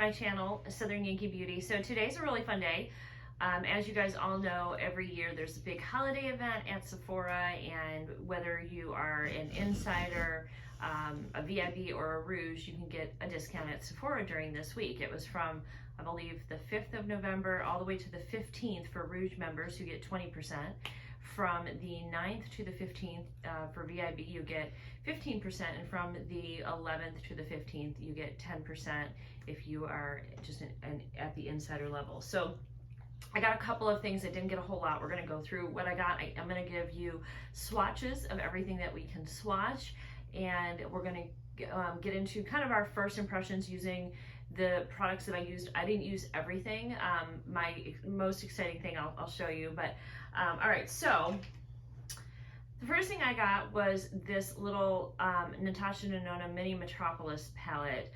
my channel, Southernyankee Beauty. So today's a really fun day. As you guys all know, every year there's a big holiday event at Sephora, and whether you are an insider, a VIB, or a rouge, you can get a discount at Sephora during this week. It was from, I believe, the 5th of November all the way to the 15th for rouge members who get 20%. From the 9th to the 15th for VIB, you get 15%, and from the 11th to the 15th, you get 10% if you are just at the insider level. So I got a couple of things. I didn't get a whole lot. We're going to go through what I got. I'm going to give you swatches of everything that we can swatch, and we're going to get into kind of our first impressions using the products that I used. I didn't use everything. My most exciting thing I'll show you, but all right, so the first thing I got was this little Natasha and Nona mini Metropolis palette.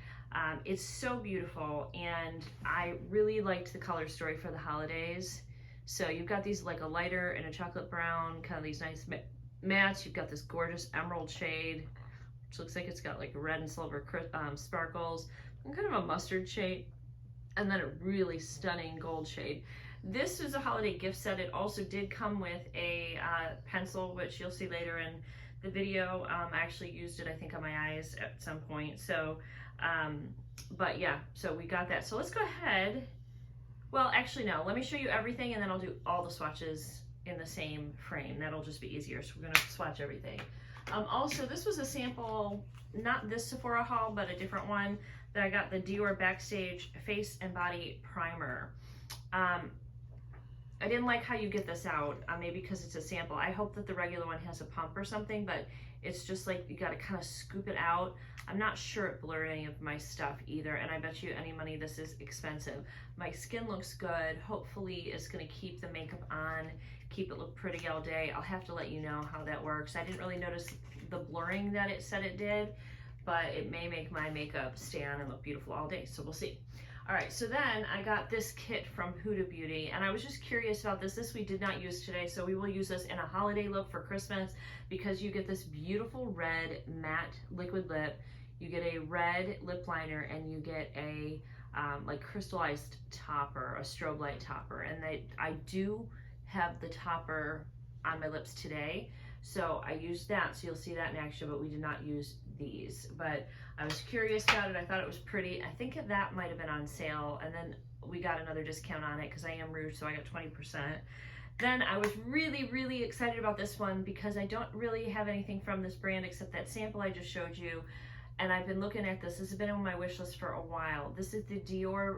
It's so beautiful, and I really liked the color story for the holidays. So you've got these like a lighter and a chocolate brown, kind of these nice mattes. You've got this gorgeous emerald shade, which looks like it's got like red and silver sparkles, and kind of a mustard shade, and then a really stunning gold shade. This is a holiday gift set. It also did come with a pencil, which you'll see later in the video. I actually used it, I think, on my eyes at some point. So, but yeah, so we got that. So let's go ahead. Well, actually, no, let me show you everything, and then I'll do all the swatches in the same frame. That'll just be easier. So we're gonna swatch everything. Also, this was a sample, not this Sephora haul, but a different one that I got, the Dior Backstage Face and Body Primer. I didn't like how you get this out, maybe because it's a sample. I hope that the regular one has a pump or something, but it's just like you gotta kind of scoop it out. I'm not sure it blurred any of my stuff either, and I bet you any money this is expensive. My skin looks good. Hopefully it's gonna keep the makeup on, keep it look pretty all day. I'll have to let you know how that works. I didn't really notice the blurring that it said it did, but it may make my makeup stay on and look beautiful all day, so we'll see. All right, so then I got this kit from Huda Beauty, and I was just curious about this. This we did not use today, so we will use this in a holiday look for Christmas, because you get this beautiful red matte liquid lip, you get a red lip liner, and you get a like crystallized topper, a strobe light topper. And I do have the topper on my lips today, so I used that, so you'll see that in action, but we did not use these. But I was curious about it. I thought it was pretty. I think that might have been on sale, and then we got another discount on it because I am rouge, so I got 20%. Then I was really, really excited about this one because I don't really have anything from this brand except that sample I just showed you, and I've been looking at this. This has been on my wish list for a while. This is the Dior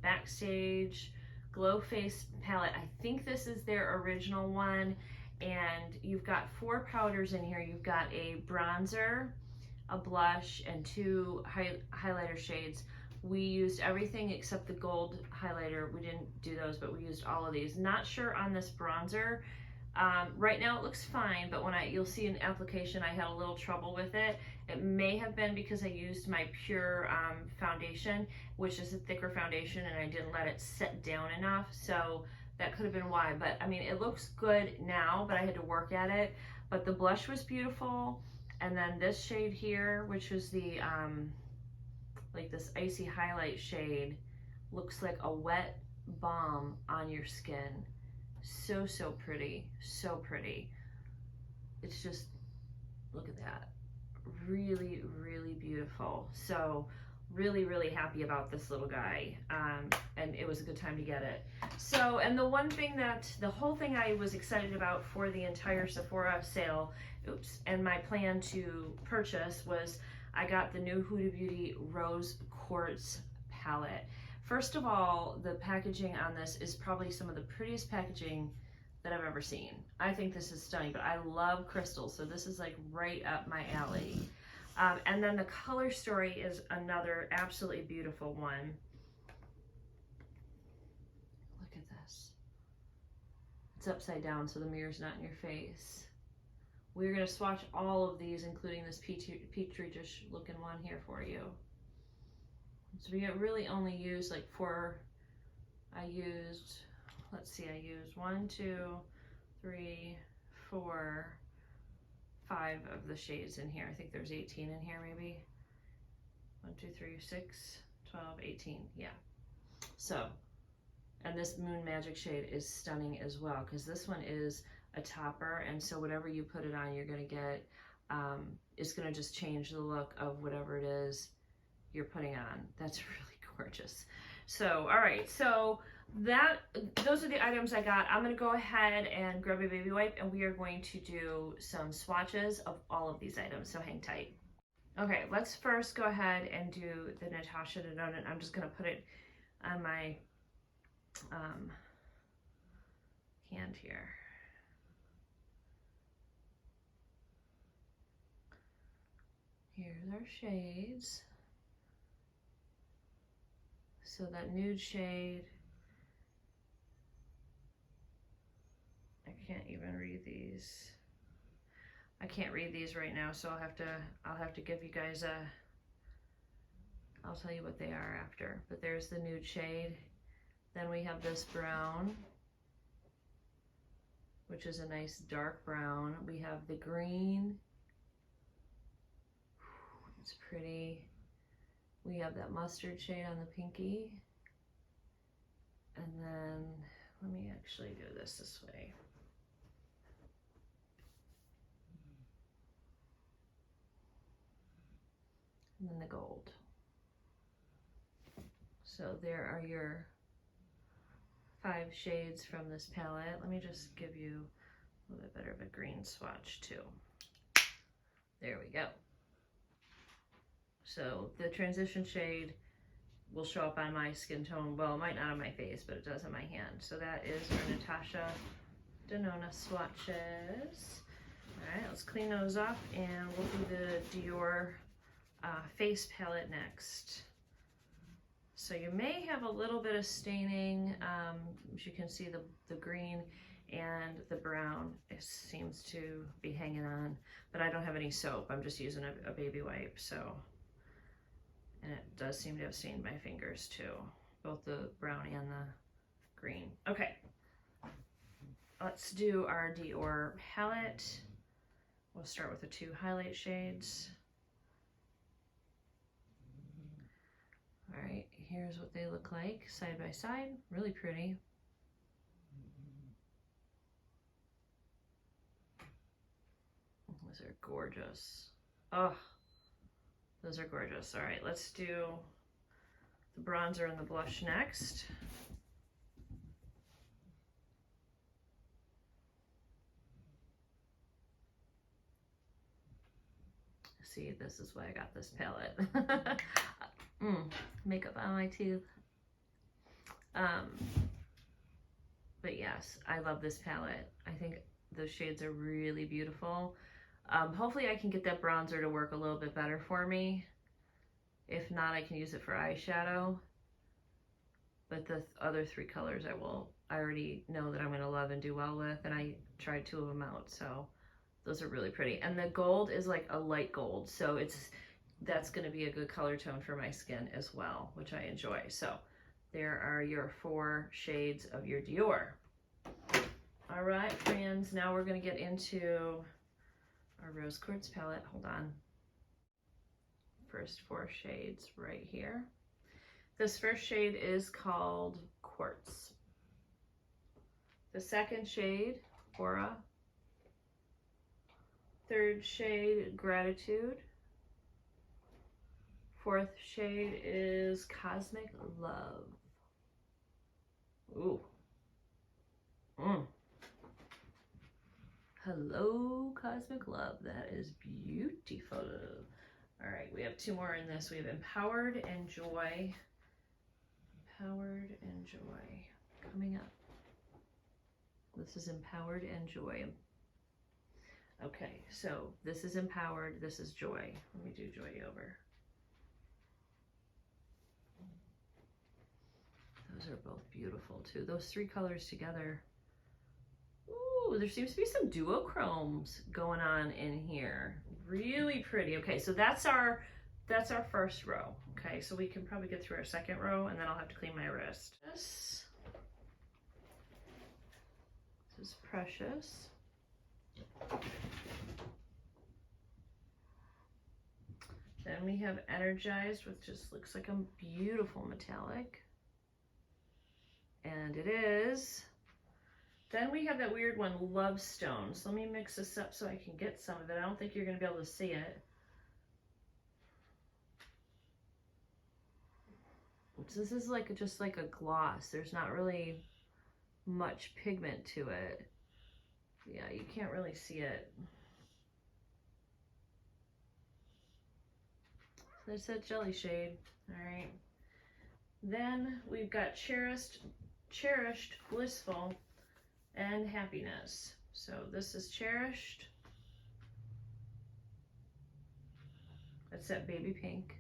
Backstage Glow Face palette. I think this is their original one, and you've got 4 powders in here. You've got a bronzer, a blush, and 2 highlighter shades. We used everything except the gold highlighter. We didn't do those, but we used all of these. Not sure on this bronzer. Right now it looks fine, but when you'll see an application, I had a little trouble with it. It may have been because I used my Pure foundation, which is a thicker foundation, and I didn't let it set down enough. So that could have been why. But I mean, it looks good now, but I had to work at it. But the blush was beautiful. And then this shade here, which was the, like this icy highlight shade, looks like a wet balm on your skin. So, so pretty, so pretty. It's just, look at that. Really, really beautiful. So really, really happy about this little guy. And it was a good time to get it. So, and the one thing the whole thing I was excited about for the entire Sephora sale, and my plan to purchase was I got the new Huda Beauty Rose Quartz palette. First of all, the packaging on this is probably some of the prettiest packaging that I've ever seen. I think this is stunning, but I love crystals, so this is like right up my alley. And then the color story is another absolutely beautiful one. Look at this. It's upside down, so the mirror's not in your face. We're going to swatch all of these, including this petri dish looking one here for you. So we really only used like 4. I used, let's see, I used 1, 2, 3, 4, 5 of the shades in here. I think there's 18 in here maybe. 1, 2, 3, 6 12, 18, yeah. So, and this Moon Magic shade is stunning as well, because this one is a topper, and so whatever you put it on, you're gonna get, it's gonna just change the look of whatever it is you're putting on. That's really gorgeous. So, all right, so those are the items I got. I'm gonna go ahead and grab a baby wipe, and we are going to do some swatches of all of these items, so hang tight. Okay, let's first go ahead and do the Natasha Denona. I'm just gonna put it on my hand here. Here's our shades. So that nude shade, I can't even read these. I can't read these right now, so I'll have to give you guys I'll tell you what they are after. But there's the nude shade. Then we have this brown, which is a nice dark brown. We have the green. It's pretty. We have that mustard shade on the pinky. And then, let me actually do this way. And then the gold. So there are your 5 shades from this palette. Let me just give you a little bit better of a green swatch too. There we go. So the transition shade will show up on my skin tone. Well, it might not on my face, but it does on my hand. So that is our Natasha Denona swatches. All right, let's clean those up, and we'll do the Dior face palette next. So you may have a little bit of staining. As you can see, the green and the brown, it seems to be hanging on, but I don't have any soap. I'm just using a baby wipe, so. And it does seem to have stained my fingers too, both the brown and the green. Okay, let's do our Dior palette. We'll start with the 2 highlight shades. All right, here's what they look like side by side. Really pretty. Those are gorgeous. Oh, those are gorgeous. All right, let's do the bronzer and the blush next. See, this is why I got this palette. Makeup on my teeth. But yes, I love this palette. I think those shades are really beautiful. Hopefully I can get that bronzer to work a little bit better for me. If not, I can use it for eyeshadow. But the other 3 colors I already know that I'm gonna love and do well with, and I tried 2 of them out, so those are really pretty. And the gold is like a light gold, so that's gonna be a good color tone for my skin as well, which I enjoy. So there are your 4 shades of your Dior. All right, friends, now we're gonna get into our Rose Quartz palette. Hold on. First 4 shades right here. This first shade is called Quartz. The second shade, Aura. 3rd shade, Gratitude. 4th shade is Cosmic Love. Ooh. Hello, Cosmic Love. That is beautiful. All right, we have 2 more in this. We have Empowered and Joy. Empowered and Joy coming up. This is Empowered and Joy. Okay, so this is Empowered, this is Joy. Let me do Joy over. Those are both beautiful too. Those 3 colors together. Ooh, there seems to be some duochromes going on in here. Really pretty. Okay, so that's our first row. Okay, so we can probably get through our 2nd row, and then I'll have to clean my wrist. This is Precious. Then Then we have Energized, which just looks like a beautiful metallic. And it is. Then we have that weird one, Love Stone. So let me mix this up so I can get some of it. I don't think you're going to be able to see it. So this is like just like a gloss. There's not really much pigment to it. Yeah, you can't really see it. So it's that jelly shade. All right. Then we've got Cherished, Blissful, and Happiness. So this is Cherished. That's that baby pink.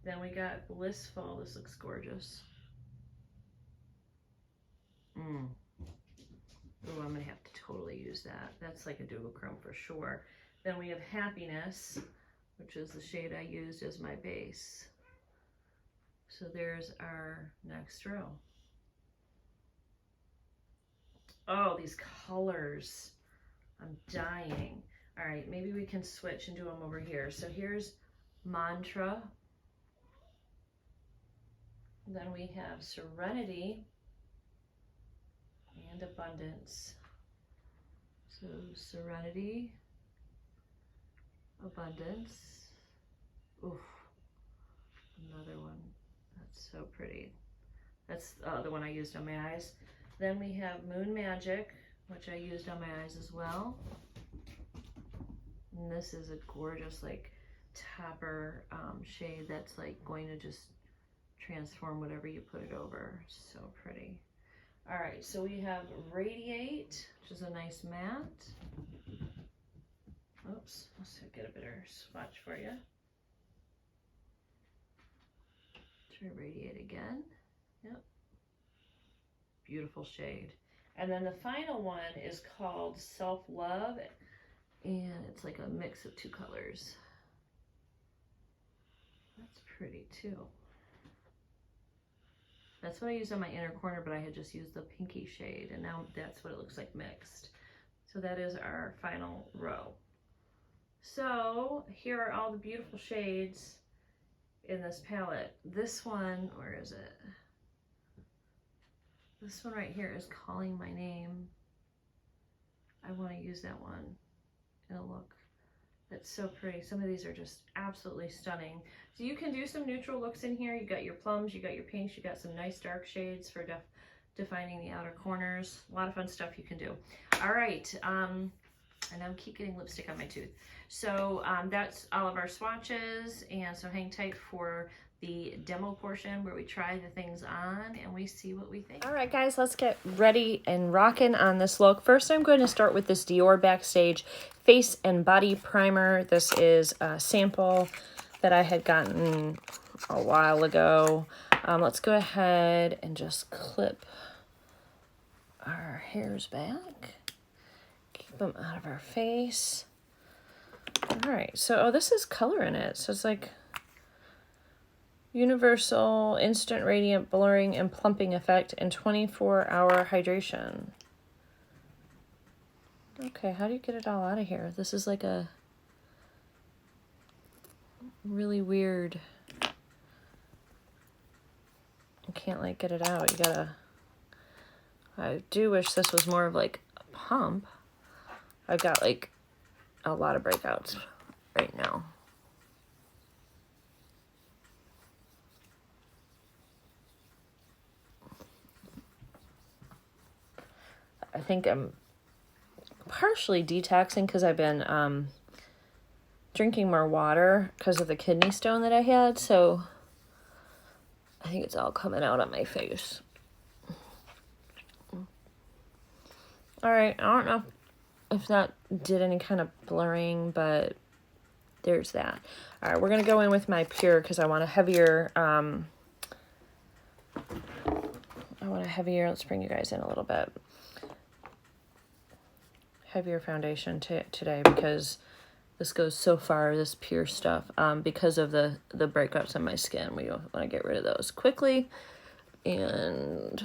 Then we got Blissful. This looks gorgeous. Oh, I'm gonna have to totally use that. That's like a duochrome for sure. Then we have Happiness, which is the shade I used as my base. So there's our next row. Oh, these colors. I'm dying. All right, maybe we can switch and do them over here. So here's Mantra. Then we have Serenity and Abundance. So Serenity, Abundance. Oof, another one. That's so pretty. That's the one I used on my eyes. Then we have Moon Magic, which I used on my eyes as well. And this is a gorgeous like topper shade that's like going to just transform whatever you put it over. So pretty. All right, so we have Radiate, which is a nice matte. Oops, let's get a better swatch for you. Try Radiate again. Yep. Beautiful shade. And then the final one is called Self Love, and it's like a mix of two colors. That's pretty too. That's what I used on my inner corner, but I had just used the pinky shade, and now that's what it looks like mixed. So that is our final row. So here are all the beautiful shades in this palette. This one, where is it? This one right here is Calling My Name. I want to use that one. It'll look, that's so pretty. Some of these are just absolutely stunning. So you can do some neutral looks in here. You got your plums, you got your pinks, you got some nice dark shades for defining the outer corners. A lot of fun stuff you can do. All right, and I keep getting lipstick on my tooth. So that's all of our swatches, and so hang tight for the demo portion where we try the things on and we see what we think. All right, guys, let's get ready and rocking on this look. First, I'm going to start with this Dior Backstage Face and Body Primer. This is a sample that I had gotten a while ago. Let's go ahead and just clip our hairs back. Keep them out of our face. All right, so this is color in it. So it's like Universal Instant Radiant Blurring and Plumping Effect and 24-hour hydration. Okay, how do you get it all out of here? This is like a really weird, I can't like get it out. You gotta, I do wish this was more of like a pump. I've got like a lot of breakouts right now. I think I'm partially detoxing because I've been drinking more water because of the kidney stone that I had, so I think it's all coming out on my face. All right, I don't know if that did any kind of blurring, but there's that. All right, we're gonna go in with my Pure because I want a heavier, let's bring you guys in a little bit. Heavier foundation today because this goes so far, this Pure stuff, because of the breakouts on my skin. We want to get rid of those quickly, and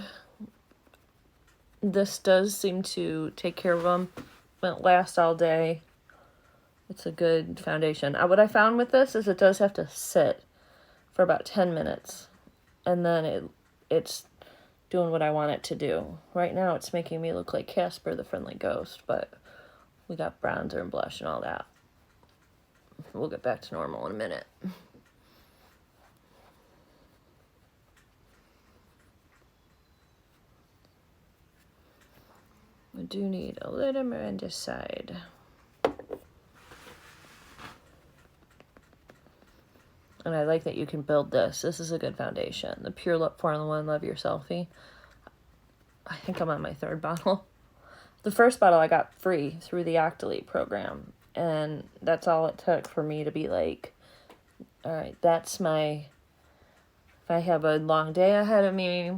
this does seem to take care of them. Won't last all day. It's a good foundation. What I found with this is it does have to sit for about 10 minutes. And then it's doing what I want it to do. Right now it's making me look like Casper the Friendly Ghost, but we got bronzer and blush and all that. We'll get back to normal in a minute. I do need a little more on this side. And I like that you can build this. This is a good foundation. The Pure Lip Formula 1 Love Your Selfie. I think I'm on my 3rd bottle. The first bottle I got free through the Octoly program. And that's all it took for me to be like, all right, that's my, if I have a long day ahead of me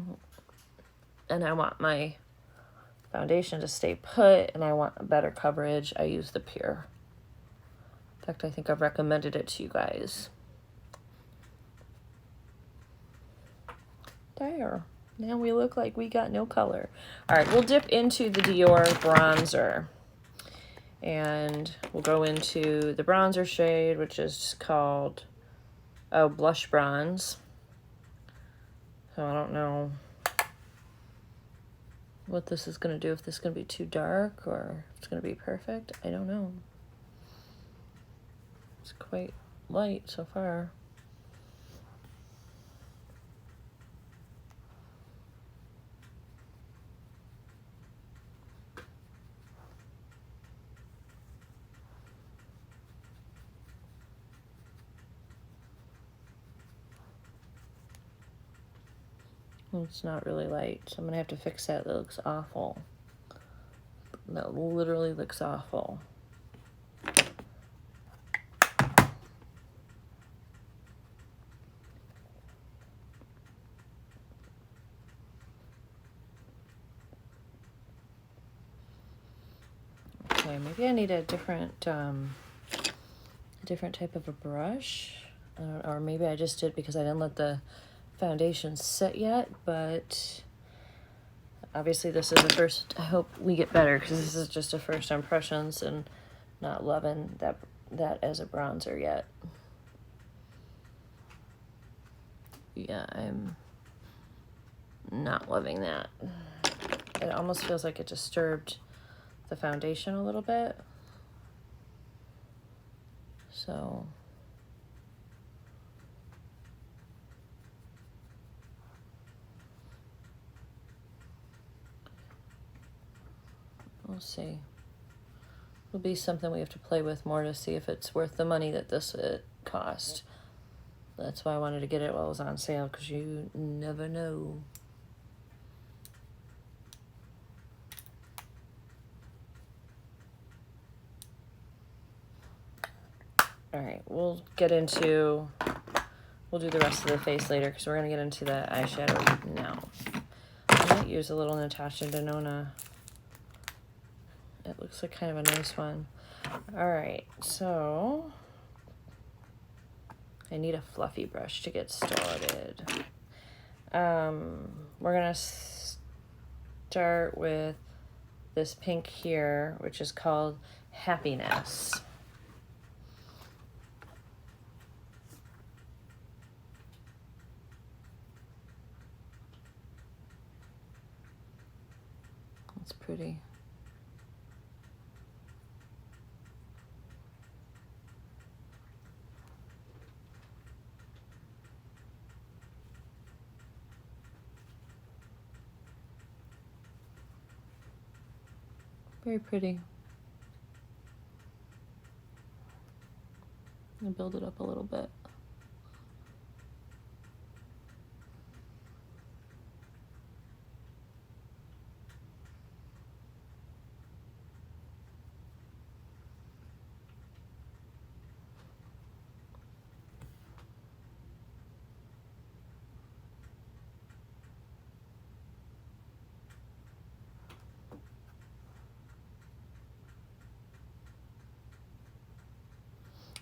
and I want my foundation to stay put and I want a better coverage, I use the Pure. In fact, I think I've recommended it to you guys. There. Now we look like we got no color. All right, we'll dip into the Dior Bronzer. And we'll go into the bronzer shade, which is called, Blush Bronze. So I don't know what this is going to do, if this is going to be too dark or if it's going to be perfect. I don't know. It's quite light so far. It's not really light, so I'm gonna have to fix that. That looks awful. That literally looks awful. Okay, maybe I need a different type of a brush. Or maybe I just did because I didn't let the foundation set yet, but obviously this is the first. I hope we get better because this is just a first impressions and not loving that as a bronzer yet. Yeah, I'm not loving that. It almost feels like it disturbed the foundation a little bit. So we'll see. It'll be something we have to play with more to see if it's worth the money that this cost. That's why I wanted to get it while it was on sale, because you never know. All right, we'll do the rest of the face later because we're going to get into the eyeshadow now. I might use a little Natasha Denona. It looks like kind of a nice one. All right, so I need a fluffy brush to get started. We're going to start with this pink here, which is called Happiness. It's pretty. Very pretty. I'm gonna build it up a little bit.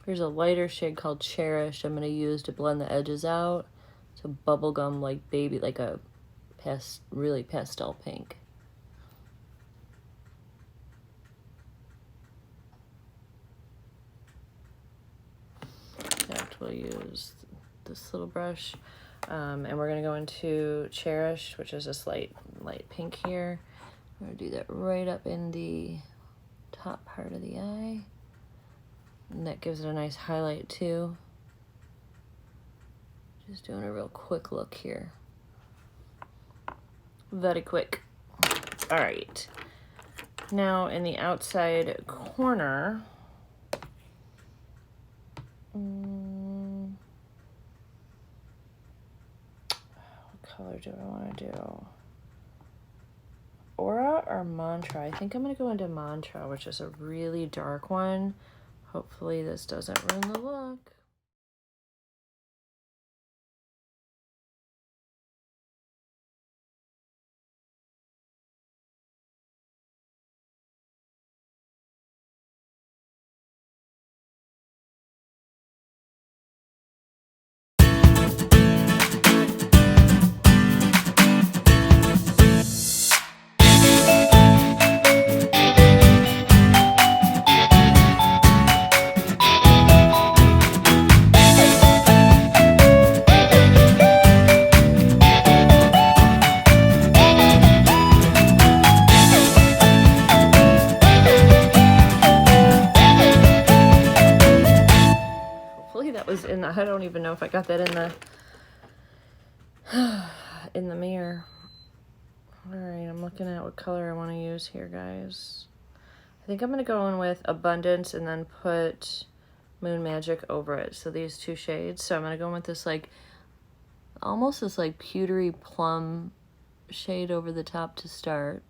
There's a lighter shade called Cherish I'm going to use to blend the edges out. It's a bubblegum like baby, like a really pastel pink. we'll use this little brush. And we're gonna go into Cherished, which is this light pink here. I'm gonna do that right up in the top part of the eye. And that gives it a nice highlight too. Just doing a real quick look here. Very quick. All right. Now in the outside corner, what color do I want to do? Aura or Mantra? I think I'm going to go into Mantra, which is a really dark one. Hopefully this doesn't ruin the look. I don't even know if I got that in the mirror. All right, I'm looking at what color I want to use here, guys. I think I'm going to go in with Abundance and then put Moon Magic over it. So these two shades. So I'm going to go in with this like, almost this like pewtery plum shade over the top to start.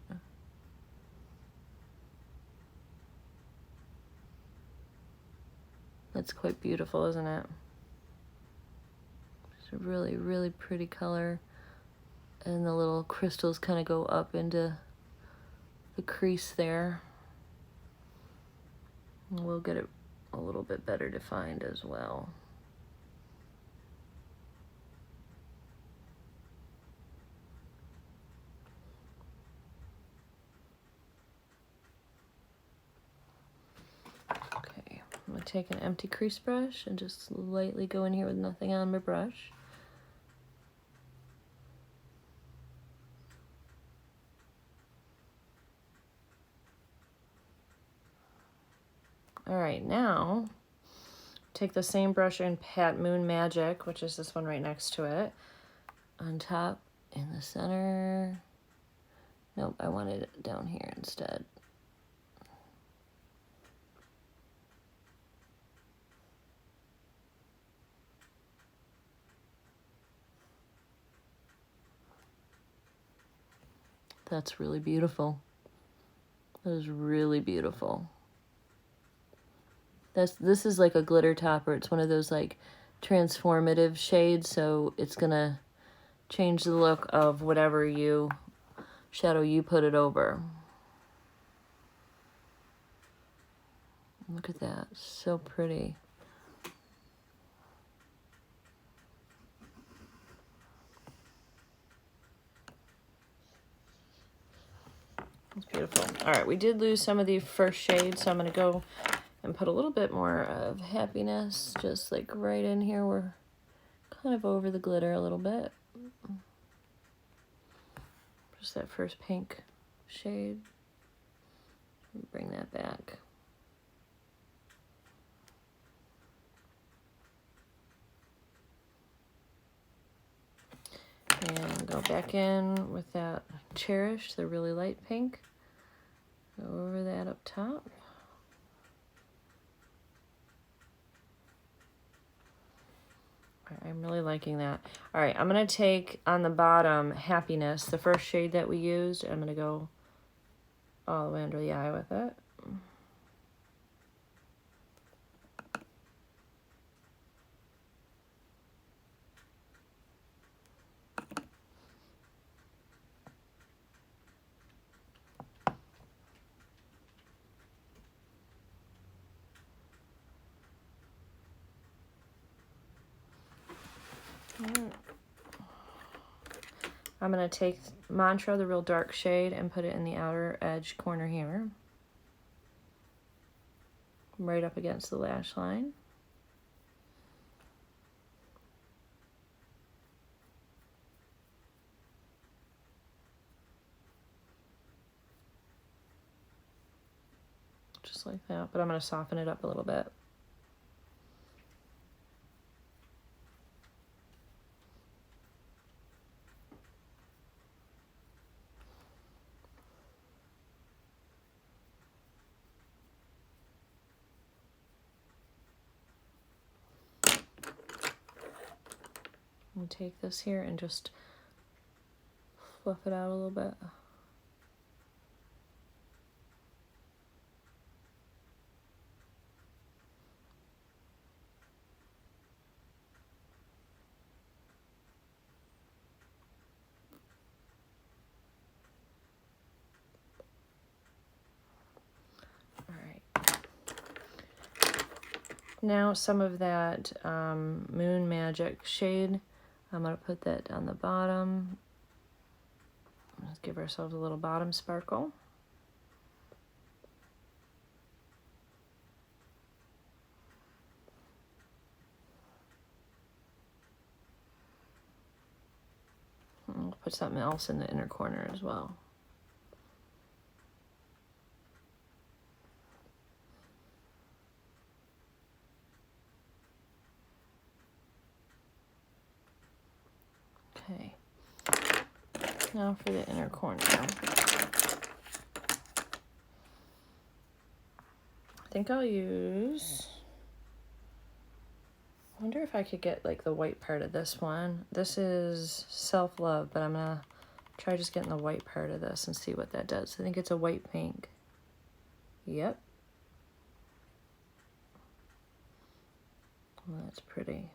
That's quite beautiful, isn't it? It's a really, really pretty color. And the little crystals kind of go up into the crease there. And we'll get it a little bit better defined as well. Okay, I'm gonna take an empty crease brush and just lightly go in here with nothing on my brush. All right, now take the same brush and pat Moon Magic, which is this one right next to it, on top in the center. Nope, I wanted it down here instead. That's really beautiful. That is really beautiful. This is like a glitter topper. It's one of those like transformative shades, so it's gonna change the look of whatever shadow you put it over. Look at that, so pretty. It's beautiful. All right, we did lose some of the first shades, so I'm gonna go and put a little bit more of Happiness, just like right in here. We're kind of over the glitter a little bit. Just that first pink shade. Bring that back. And go back in with that Cherish, the really light pink. Go over that up top. I'm really liking that. All right, I'm gonna take on the bottom Happiness, the first shade that we used. I'm gonna go all the way under the eye with it. I'm going to take Mantra, the real dark shade, and put it in the outer edge corner here. Right up against the lash line. just like that, but I'm going to soften it up a little bit. And take this here and just fluff it out a little bit. Now some of that Moon Magic shade, I'm going to put that on the bottom. Let's give ourselves a little bottom sparkle. And we'll put something else in the inner corner as well. Okay, now for the inner corner. I think I'll use, I wonder if I could get like the white part of this one. This is Self-Love, but I'm gonna try just getting the white part of this and see what that does. I think it's a white pink. Yep. Well, that's pretty.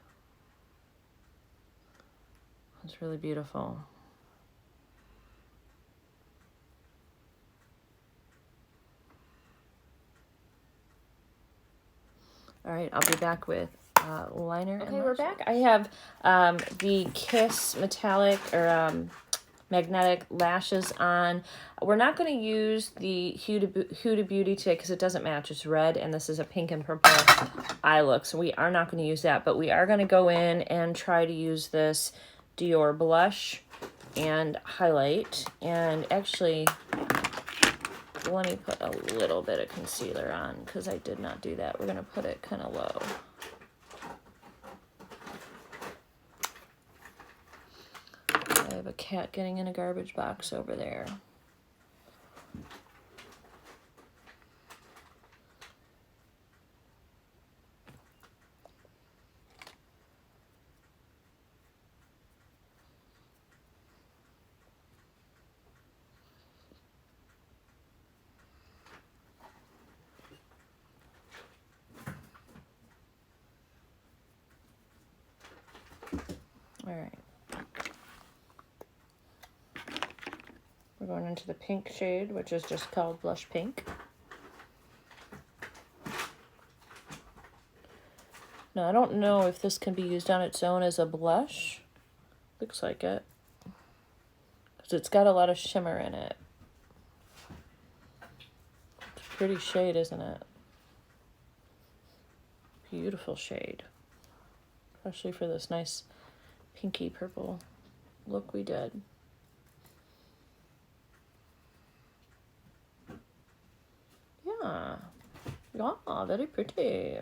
It's really beautiful. All right, I'll be back with liner. Okay, we're back. I have the Kiss metallic or magnetic lashes on. We're not going to use the Huda Beauty today because it doesn't match. It's red, and this is a pink and purple eye look, so we are not going to use that. But we are going to go in and try to use this Dior blush and highlight, and actually let me put a little bit of concealer on because I did not do that. We're going to put it kind of low. I have a cat getting in a garbage box over there. All right. We're going into the pink shade, which is just called Blush Pink. Now, I don't know if this can be used on its own as a blush. Looks like it. Because it's got a lot of shimmer in it. It's a pretty shade, isn't it? Beautiful shade. Especially for this nice pinky purple look we did. Yeah, very pretty.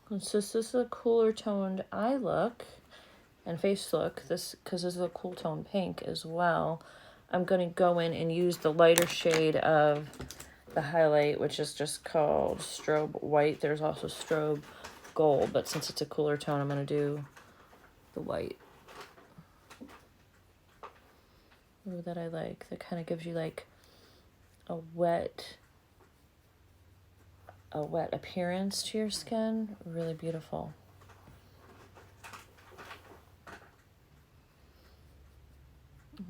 And so this is a cooler toned eye look and face look. This, because this is a cool tone pink as well. I'm going to go in and use the lighter shade of the highlight, which is just called Strobe White. There's also Strobe Gold, but since it's a cooler tone, I'm going to do the white. Ooh, that I like. That kind of gives you like a wet appearance to your skin. Really beautiful.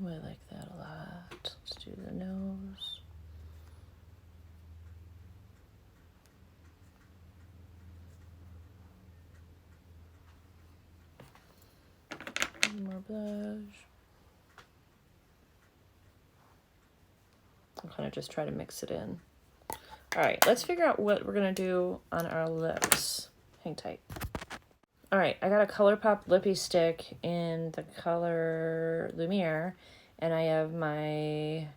Ooh, I like that a lot. Let's do the nose. More blush. I'll kind of just try to mix it in. All right, let's figure out what we're gonna do on our lips. Hang tight. All right, I got a Colourpop lippie stick in the color Lummiere, and I have my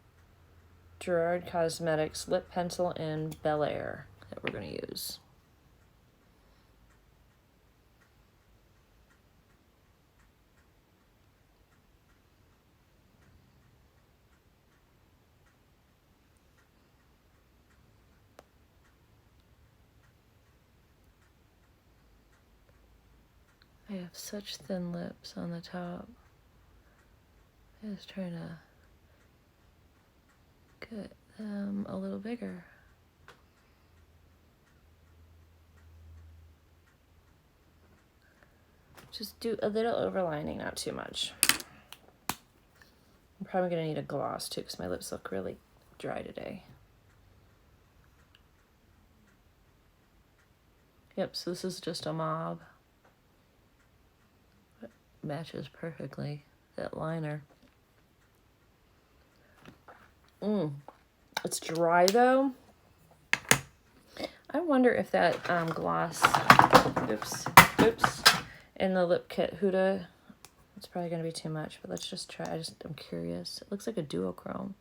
Gerard Cosmetics Lip Pencil in Bel Air that we're going to use. I have such thin lips on the top. I was trying to get them a little bigger. Just do a little overlining, not too much. I'm probably gonna need a gloss too because my lips look really dry today. Yep, so this is just a mauve. It matches perfectly that liner. It's dry though. I wonder if that gloss, oops, in the lip kit Huda, it's probably gonna be too much, but let's just try. I'm curious. It looks like a duochrome.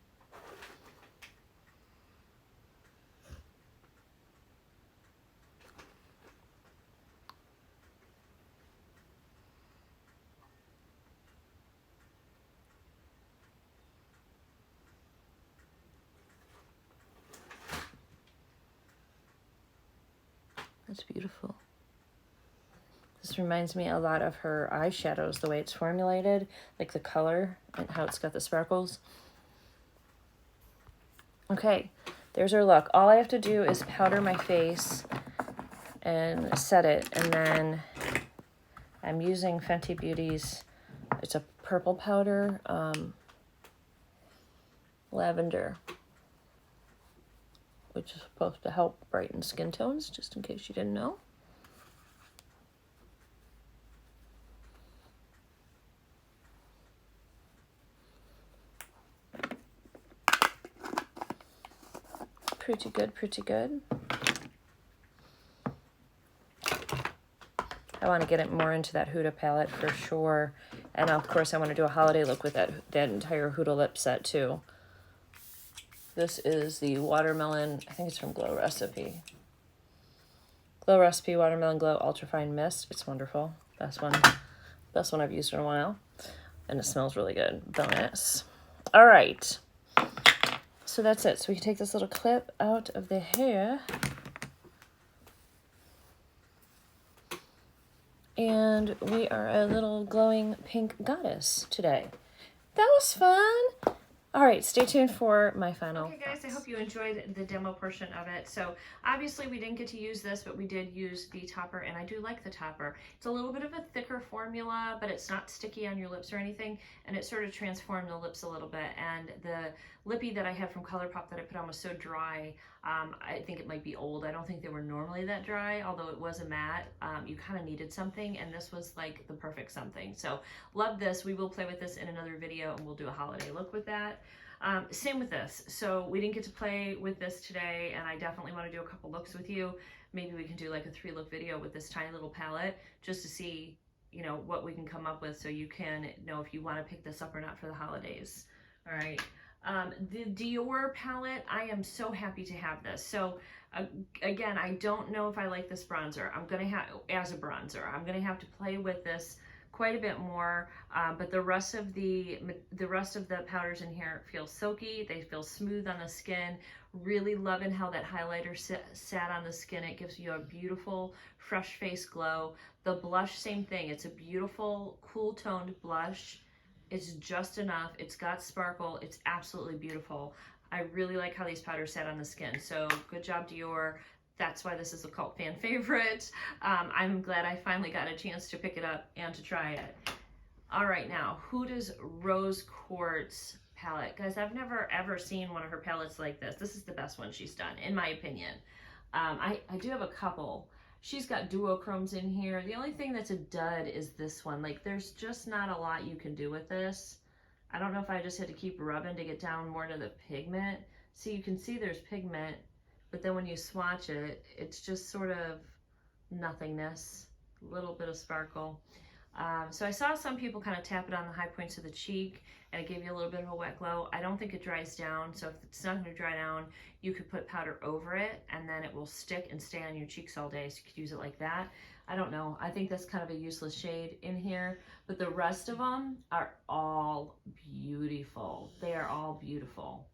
That's beautiful. This reminds me a lot of her eyeshadows, the way it's formulated, like the color and how it's got the sparkles. Okay, there's our look. All I have to do is powder my face and set it, and then I'm using Fenty Beauty's, it's a purple powder, lavender, which is supposed to help brighten skin tones, just in case you didn't know. Pretty good, pretty good. I want to get it more into that Huda palette for sure. And of course I want to do a holiday look with that entire Huda lip set too. This is the watermelon, I think it's from Glow Recipe. Glow Recipe Watermelon Glow Ultrafine Mist. It's wonderful. Best one I've used in a while. And it smells really good. Bonus. All right. So that's it. So we can take this little clip out of the hair. And we are a little glowing pink goddess today. That was fun. All right, stay tuned for my final. Okay, guys, I hope you enjoyed the demo portion of it. So obviously we didn't get to use this, but we did use the topper, and I do like the topper. It's a little bit of a thicker formula, but it's not sticky on your lips or anything, and it sort of transformed the lips a little bit. And the lippie that I had from Colourpop that I put on was so dry. I think it might be old. I don't think they were normally that dry, although it was a matte. You kind of needed something, and this was like the perfect something. So love this. We will play with this in another video, and we'll do a holiday look with that. Same with this. So we didn't get to play with this today, and I definitely want to do a couple looks with you. Maybe we can do like a 3-look video with this tiny little palette just to see, you know, what we can come up with, so you can know if you want to pick this up or not for the holidays. All right. The Dior palette, I am so happy to have this. So again, I don't know if I like this bronzer. I'm gonna have, as a bronzer, I'm gonna have to play with this quite a bit more, but the rest of the powders in here feel silky. They feel smooth on the skin. Really loving how that highlighter sat on the skin. It gives you a beautiful fresh face glow. The blush, same thing. It's a beautiful cool toned blush. It's just enough. It's got sparkle. It's absolutely beautiful. I really like how these powders sat on the skin. So good job, Dior. That's why this is a cult fan favorite. I'm glad I finally got a chance to pick it up and to try it. All right, now, Huda's Rose Quartz palette. Guys, I've never ever seen one of her palettes like this. This is the best one she's done, in my opinion. I do have a couple. She's got duochromes in here. The only thing that's a dud is this one. Like, there's just not a lot you can do with this. I don't know if I just had to keep rubbing to get down more to the pigment. See, you can see there's pigment, but then when you swatch it, it's just sort of nothingness, a little bit of sparkle. So I saw some people kind of tap it on the high points of the cheek and it gave you a little bit of a wet glow. I don't think it dries down, so if it's not going to dry down, you could put powder over it and then it will stick and stay on your cheeks all day, so you could use it like that. I don't know. I think that's kind of a useless shade in here, but the rest of them are all beautiful. They are all beautiful.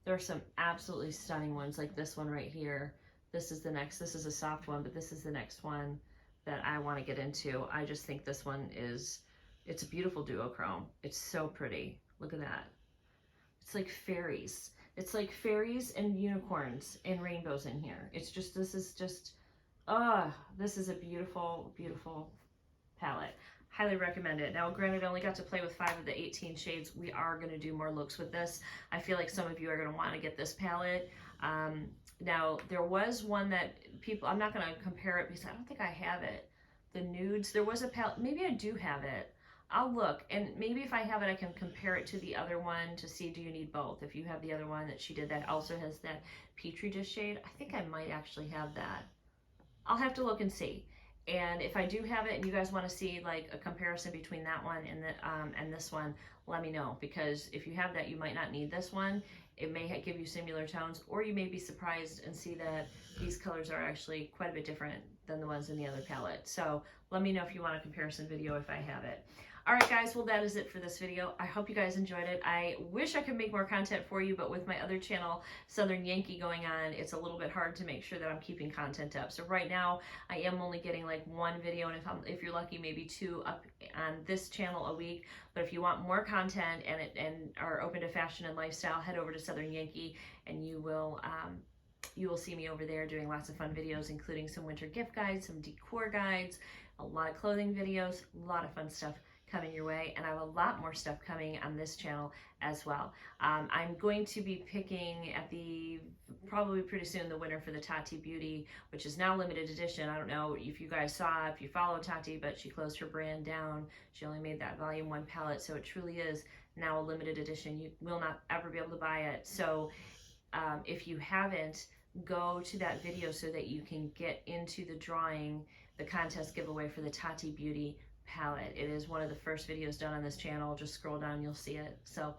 There are some absolutely stunning ones, like this one right here. This is the next, this is a soft one, but this is the next one that I want to get into. I just think this one is, it's a beautiful duochrome. It's so pretty. Look at that. It's like fairies. It's like fairies and unicorns and rainbows in here. It's just, this is just, this is a beautiful, beautiful palette. Highly recommend it. Now, granted, I only got to play with 5 of the 18 shades. We are going to do more looks with this. I feel like some of you are going to want to get this palette. Now, there was one that people, I'm not going to compare it because I don't think I have it. The nudes, there was a palette. Maybe I do have it. I'll look, and maybe if I have it, I can compare it to the other one to see, do you need both? If you have the other one that she did that also has that Petri dish shade, I think I might actually have that. I'll have to look and see. And if I do have it and you guys want to see like a comparison between that one and this one, let me know, because if you have that, you might not need this one. It may give you similar tones, or you may be surprised and see that these colors are actually quite a bit different than the ones in the other palette. So let me know if you want a comparison video if I have it. All right, guys, well, that is it for this video. I hope you guys enjoyed it. I wish I could make more content for you, but with my other channel, Southernyankee, going on, it's a little bit hard to make sure that I'm keeping content up. So right now, I am only getting like 1 video, and if you're lucky, maybe 2 up on this channel a week. But if you want more content and are open to fashion and lifestyle, head over to Southernyankee, and you will see me over there doing lots of fun videos, including some winter gift guides, some decor guides, a lot of clothing videos, a lot of fun stuff coming your way, and I have a lot more stuff coming on this channel as well. I'm going to be picking at probably pretty soon, the winner for the Tati Beauty, which is now limited edition. I don't know if you guys saw, if you follow Tati, but she closed her brand down. She only made that volume 1 palette, so it truly is now a limited edition. You will not ever be able to buy it. So if you haven't, go to that video so that you can get into the drawing, the contest giveaway for the Tati Beauty palette. It is one of the first videos done on this channel. Just scroll down, you'll see it. So,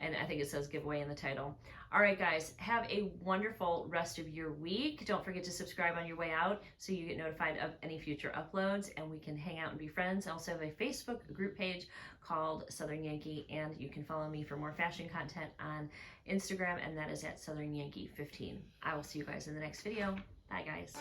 and I think it says giveaway in the title. All right, guys, have a wonderful rest of your week. Don't forget to subscribe on your way out so you get notified of any future uploads, and we can hang out and be friends. I also have a Facebook group page called Southernyankee, and you can follow me for more fashion content on Instagram, and that is at Southernyankee15. I will see you guys in the next video. Bye, guys.